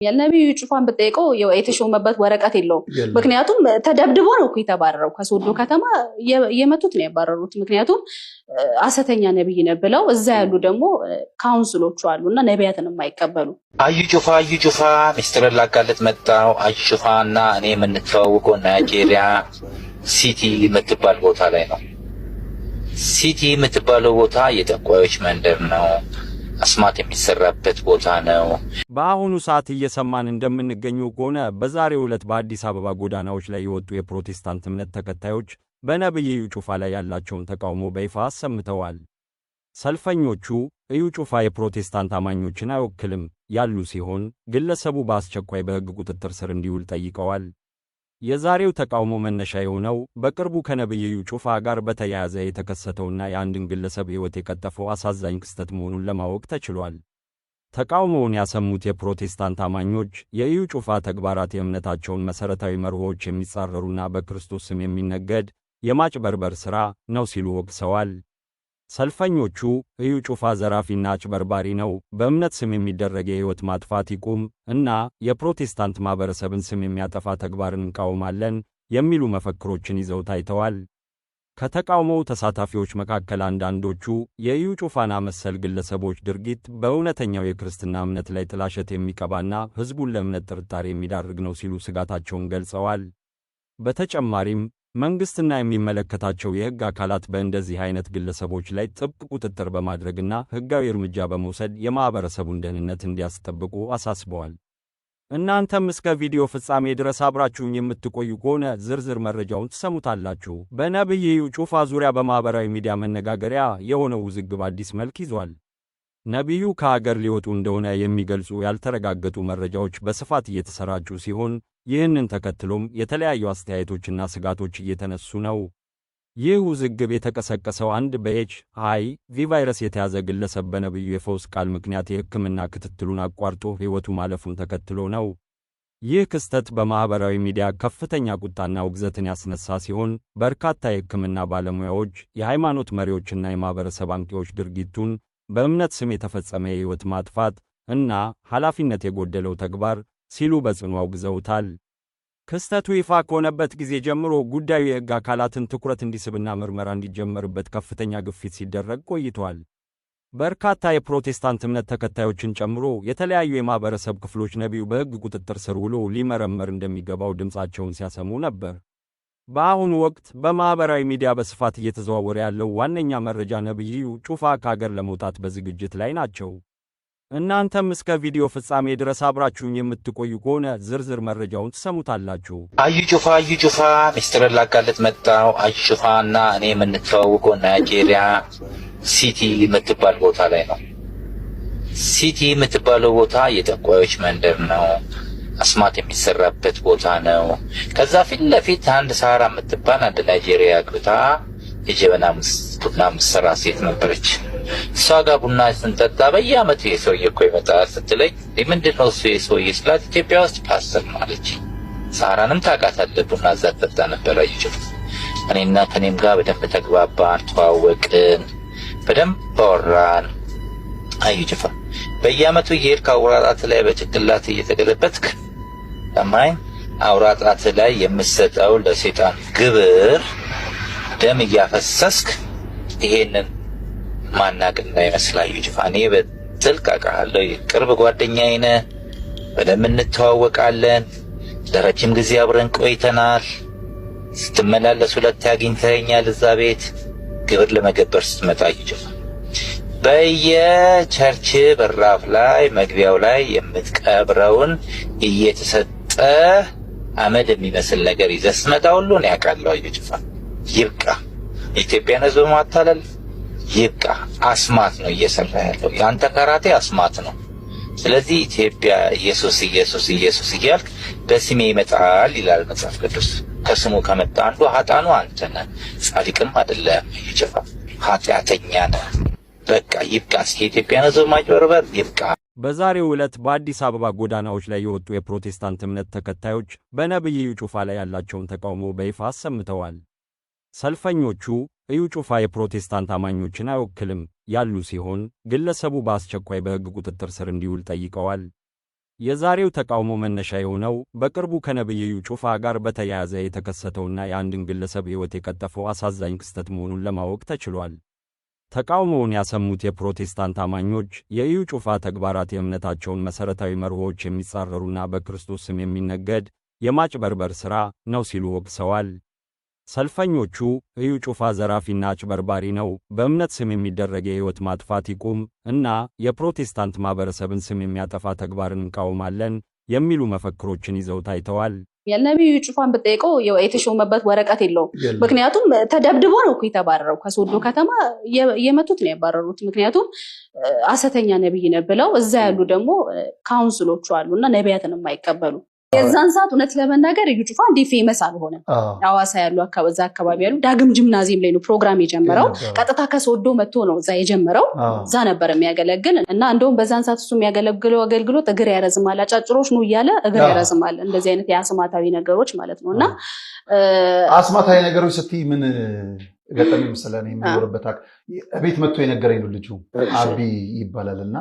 የነብዩ ጩፋን በጠይቀው የተሾመበት ወረቀት የለውም። ምክንያቱም ተደብድቦ ነው እኮ የተባረረው። ከሶዶ ከተማ የመቱት ነው ያባረሩት። ምክንያቱም አሰተኛ ነብይ ነው ብለው እዛ ያሉ ደግሞ ካውንስሎቹ አሉና ነቢያትን የማይቀበሉ አዩ ጩፋ ሚስተር ላጋለጥ መጣው። አዩ ጩፋና እኔ የምንተዋወቀው ናይጄሪያ ሲቲ የምትባል ቦታ ላይ ነው። ሲቲ የምትባለው ቦታ የጠንቋዮች መንደር ነው። አስማት የሚሰራበት ቦታ ነው። በአሁኑ ሰዓት እየሰማን እንደምንገኘው ከሆነ በዛሬው ዕለት በአዲስ አበባ ጎዳናዎች ላይ የወጡ የፕሮቴስታንት እምነት ተከታዮች በነብዩ ጩፋ ላይ ያላቸውን ተቃውሞ በይፋ አሰምተዋል። ሰልፈኞቹ እዩ ጩፋ የፕሮቴስታንት አማኞችን አይወክልም ያሉ ሲሆን ግለሰቡ በአስቸኳይ በሕግ ቁጥጥር ስር እንዲውል ጠይቀዋል። የዛሬው ተቃውሞ መነሻ የሆነው በቅርቡ ከነብዩ ጩፋ ጋር በተያያዘ የተከሰተውና የአንድን ግለሰብ ሕይወት የቀጠፈው አሳዛኝ ክስተት መሆኑን ለማወቅ ተችሏል። ተቃውሞውን ያሰሙት የፕሮቴስታንት አማኞች የእዩ ጩፋ ተግባራት የእምነታቸውን መሠረታዊ መርሆዎች የሚጻረሩና በክርስቶስ ስም የሚነገድ የማጭበርበር ሥራ ነው ሲሉ ወቅሰዋል። ሰልፈኞቹ እዩ ጩፋ ዘራፊና አጭበርባሪ ነው፣ በእምነት ስም የሚደረግ የሕይወት ማጥፋት ይቁም እና የፕሮቴስታንት ማኅበረሰብን ስም የሚያጠፋ ተግባርን እንቃወማለን የሚሉ መፈክሮችን ይዘው ታይተዋል። ከተቃውሞው ተሳታፊዎች መካከል አንዳንዶቹ የእዩ ጩፋና መሰል ግለሰቦች ድርጊት በእውነተኛው የክርስትና እምነት ላይ ጥላሸት የሚቀባና ሕዝቡን ለእምነት ጥርጣሬ የሚዳርግ ነው ሲሉ ስጋታቸውን ገልጸዋል። በተጨማሪም መንግሥትና የሚመለከታቸው የሕግ አካላት በእንደዚህ አይነት ግለሰቦች ላይ ጥብቅ ቁጥጥር በማድረግና ሕጋዊ እርምጃ በመውሰድ የማኅበረሰቡን ደህንነት እንዲያስጠብቁ አሳስበዋል። እናንተም እስከ ቪዲዮ ፍጻሜ ድረስ አብራችሁን የምትቆዩ ከሆነ ዝርዝር መረጃውን ትሰሙታላችሁ። በነብዩ ጩፋ ዙሪያ በማኅበራዊ ሚዲያ መነጋገሪያ የሆነው ውዝግብ አዲስ መልክ ይዟል። ነቢዩ ከአገር ሊወጡ እንደሆነ የሚገልጹ ያልተረጋገጡ መረጃዎች በስፋት እየተሰራጩ ሲሆን ይህንን ተከትሎም የተለያዩ አስተያየቶችና ስጋቶች እየተነሱ ነው። ይህ ውዝግብ የተቀሰቀሰው አንድ በኤች.አይ.ቪ ቫይረስ የተያዘ ግለሰብ በነብዩ የፈውስ ቃል ምክንያት የሕክምና ክትትሉን አቋርጦ ሕይወቱ ማለፉን ተከትሎ ነው። ይህ ክስተት በማኅበራዊ ሚዲያ ከፍተኛ ቁጣና ውግዘትን ያስነሳ ሲሆን በርካታ የሕክምና ባለሙያዎች፣ የሃይማኖት መሪዎችና የማኅበረሰብ አንቂዎች ድርጊቱን በእምነት ስም የተፈጸመ የሕይወት ማጥፋት እና ኃላፊነት የጎደለው ተግባር ሲሉ በጽኑ አውግዘውታል። ክስተቱ ይፋ ከሆነበት ጊዜ ጀምሮ ጉዳዩ የሕግ አካላትን ትኩረት እንዲስብና ምርመራ እንዲጀመርበት ከፍተኛ ግፊት ሲደረግ ቆይቷል። በርካታ የፕሮቴስታንት እምነት ተከታዮችን ጨምሮ የተለያዩ የማኅበረሰብ ክፍሎች ነቢዩ በሕግ ቁጥጥር ስር ውሎ ሊመረመር እንደሚገባው ድምፃቸውን ሲያሰሙ ነበር። በአሁኑ ወቅት በማኅበራዊ ሚዲያ በስፋት እየተዘዋወረ ያለው ዋነኛ መረጃ ነብዩ ጩፋ ከአገር ለመውጣት በዝግጅት ላይ ናቸው። እናንተም እስከ ቪዲዮ ፍጻሜ ድረስ አብራችሁን የምትቆዩ ከሆነ ዝርዝር መረጃውን ትሰሙታላችሁ። አዩ ጩፋ ሚስተር ላጋለጥ መጣው። አዩ ጩፋና እኔ የምንተዋወቀው ናይጄሪያ ሲቲ የምትባል ቦታ ላይ ነው። ሲቲ የምትባለው ቦታ የጠንቋዮች መንደር ነው። አስማት የሚሰራበት ቦታ ነው። ከዛ ፊት ለፊት አንድ ሳራ የምትባል አንድ ናይጄሪያ ግብታ የጀበና ቡና ምሰራ ሴት ነበረች። እሷ ጋር ቡና ስንጠጣ በየዓመቱ የሰውዬ እኮ ይመጣል ስትለኝ ምንድን ነው እሱ የሰውዬ ስላት ኢትዮጵያ ውስጥ ፓስተር ነው አለች። ሳራንም ታውቃታለህ፣ ቡና እዛ ጠጣ ነበር። አየችው እኔና ከኔም ጋር በደንብ ተግባባን፣ ተዋወቅን፣ በደንብ አወራን። አየችው በየዓመቱ እየሄድክ አውራጣት ላይ በጭንቅላት እየተገለበጥክ ሰማይ አውራጣት ላይ የምትሰጠው ለሰይጣን ግብር ደም እያፈሰስክ ይሄንን ማናቅ እንዳይመስላል። ጁፋኔ በጥልቅ አውቃለሁ፣ ቅርብ ጓደኛዬ ነህ፣ በደንብ እንተዋወቃለን፣ ለረጅም ጊዜ አብረን ቆይተናል። ስትመላለስ ሁለት አግኝተኸኛል እዛ ቤት ግብር ለመገበር ስትመጣ ጁፋ በየቸርች በራፍ ላይ መግቢያው ላይ የምትቀብረውን እየተሰጠ አመድ የሚመስል ነገር ይዘህ ስትመጣ ሁሉ ነው ያውቃለሁ። ጁፋ ይብቃ፣ ኢትዮጵያን ሕዝብ ማታለል ይብቃ። አስማት ነው እየሰራ ያለው፣ ያንተ ካራቴ አስማት ነው። ስለዚህ ኢትዮጵያ ኢየሱስ ኢየሱስ ኢየሱስ እያልክ በስሜ ይመጣል ይላል መጽሐፍ ቅዱስ። ከስሙ ከመጣ አንዱ ኃጥአኑ አንተ ነህ፣ ጻድቅም አይደለም። ይጭፋ ኃጢአተኛ ነህ። በቃ ይብቃ። የኢትዮጵያን ሕዝብ ማጭበርበር ይብቃ። በዛሬው ዕለት በአዲስ አበባ ጎዳናዎች ላይ የወጡ የፕሮቴስታንት እምነት ተከታዮች በነብዩ ጩፋ ላይ ያላቸውን ተቃውሞ በይፋ አሰምተዋል። ሰልፈኞቹ እዩ ጩፋ የፕሮቴስታንት አማኞችን አይወክልም ያሉ ሲሆን ግለሰቡ በአስቸኳይ በሕግ ቁጥጥር ስር እንዲውል ጠይቀዋል። የዛሬው ተቃውሞ መነሻ የሆነው በቅርቡ ከነብዩ ኢዩ ጩፋ ጋር በተያያዘ የተከሰተውና የአንድን ግለሰብ ሕይወት የቀጠፈው አሳዛኝ ክስተት መሆኑን ለማወቅ ተችሏል። ተቃውሞውን ያሰሙት የፕሮቴስታንት አማኞች የኢዩ ጩፋ ተግባራት የእምነታቸውን መሠረታዊ መርሆዎች የሚጻረሩና በክርስቶስ ስም የሚነገድ የማጭበርበር ሥራ ነው ሲሉ ወቅሰዋል። ሰልፈኞቹ ኢዩ ጩፋ ዘራፊና አጭበርባሪ ነው፣ በእምነት ስም የሚደረግ የሕይወት ማጥፋት ይቁም እና የፕሮቴስታንት ማኅበረሰብን ስም የሚያጠፋ ተግባርን እንቃወማለን የሚሉ መፈክሮችን ይዘው ታይተዋል። ነብዩ ኢዩ ጩፋን ብትጠይቀው የተሾመበት ወረቀት የለውም። ምክንያቱም ተደብድቦ ነው እኮ የተባረረው። ከሶዶ ከተማ የመቱት ነው ያባረሩት። ምክንያቱም ሐሰተኛ ነብይ ነው ብለው እዛ ያሉ ደግሞ ካውንስሎቹ አሉና ነቢያትን የማይቀበሉ የዛን ሰዓት እውነት ለመናገር ኢዩ ጩፋ እንዲህ ፌመስ አልሆነም። ሐዋሳ ያሉ አካባቢ ያሉ ዳግም ጂምናዚየም ላይ ነው ፕሮግራም የጀመረው። ቀጥታ ከሶዶ መጥቶ ነው እዛ የጀመረው። እዛ ነበር የሚያገለግል እና እንደውም በዛን ሰዓት እሱ የሚያገለግለው አገልግሎት እግር ያረዝማል፣ አጫጭሮች ነው እያለ እግር ያረዝማል። እንደዚህ አይነት የአስማታዊ ነገሮች ማለት ነውና አስማታዊ ነገሮች ስትይ ምን ገጠመኝ መሰለኝ የሚኖርበት ቤት መጥቶ የነገረኝ ነው። ልጁ አቢ ይባላልና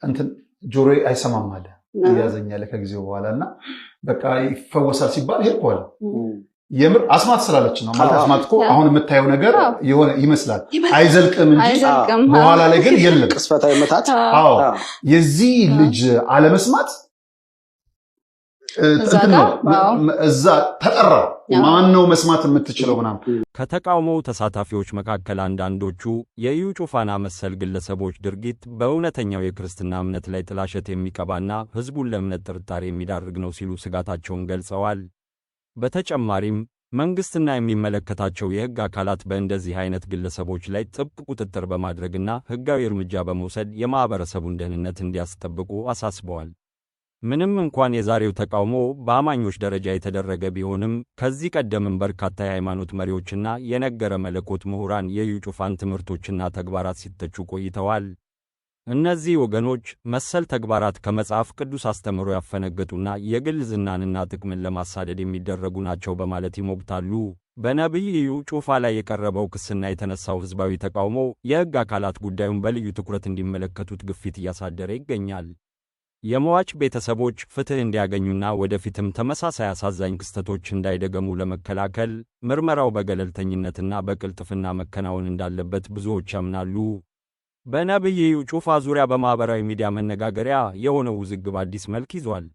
እንትን ጆሮዬ አይሰማም አለ ያዘኛለ ከጊዜው በኋላና በቃ ይፈወሳል ሲባል ሄድኳል። የምር አስማት ስላለች ነው ማለት አስማት እኮ አሁን የምታየው ነገር የሆነ ይመስላል አይዘልቅም እንጂ በኋላ ላይ ግን የለም ቅስፈታዊ መታት። አዎ የዚህ ልጅ አለመስማት እዛ ተጠራ። ማን ነው መስማት የምትችለው ምናምን። ከተቃውሞው ተሳታፊዎች መካከል አንዳንዶቹ የኢዩ ጩፋና መሰል ግለሰቦች ድርጊት በእውነተኛው የክርስትና እምነት ላይ ጥላሸት የሚቀባና ሕዝቡን ለእምነት ጥርጣሬ የሚዳርግ ነው ሲሉ ስጋታቸውን ገልጸዋል። በተጨማሪም መንግሥትና የሚመለከታቸው የሕግ አካላት በእንደዚህ አይነት ግለሰቦች ላይ ጥብቅ ቁጥጥር በማድረግና ሕጋዊ እርምጃ በመውሰድ የማኅበረሰቡን ደህንነት እንዲያስጠብቁ አሳስበዋል። ምንም እንኳን የዛሬው ተቃውሞ በአማኞች ደረጃ የተደረገ ቢሆንም ከዚህ ቀደምም በርካታ የሃይማኖት መሪዎችና የነገረ መለኮት ምሁራን የኢዩ ጩፋን ትምህርቶችና ተግባራት ሲተቹ ቆይተዋል። እነዚህ ወገኖች መሰል ተግባራት ከመጽሐፍ ቅዱስ አስተምህሮ ያፈነገጡና የግል ዝናንና ጥቅምን ለማሳደድ የሚደረጉ ናቸው በማለት ይሞግታሉ። በነብዩ ኢዩ ጩፋ ላይ የቀረበው ክስና የተነሳው ሕዝባዊ ተቃውሞ የሕግ አካላት ጉዳዩን በልዩ ትኩረት እንዲመለከቱት ግፊት እያሳደረ ይገኛል። የሟች ቤተሰቦች ፍትሕ እንዲያገኙና ወደፊትም ተመሳሳይ አሳዛኝ ክስተቶች እንዳይደገሙ ለመከላከል ምርመራው በገለልተኝነትና በቅልጥፍና መከናወን እንዳለበት ብዙዎች ያምናሉ። በነብዩ ኢዩ ጩፋ ዙሪያ በማኅበራዊ ሚዲያ መነጋገሪያ የሆነው ውዝግብ አዲስ መልክ ይዟል።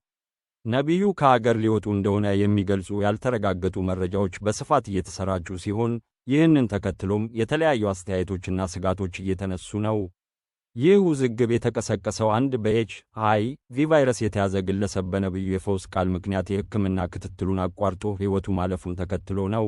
ነቢዩ ከአገር ሊወጡ እንደሆነ የሚገልጹ ያልተረጋገጡ መረጃዎች በስፋት እየተሰራጩ ሲሆን ይህንን ተከትሎም የተለያዩ አስተያየቶችና ስጋቶች እየተነሱ ነው። ይህ ውዝግብ የተቀሰቀሰው አንድ በኤች.አይ.ቪ ቫይረስ የተያዘ ግለሰብ በነብዩ የፈውስ ቃል ምክንያት የሕክምና ክትትሉን አቋርጦ ሕይወቱ ማለፉን ተከትሎ ነው።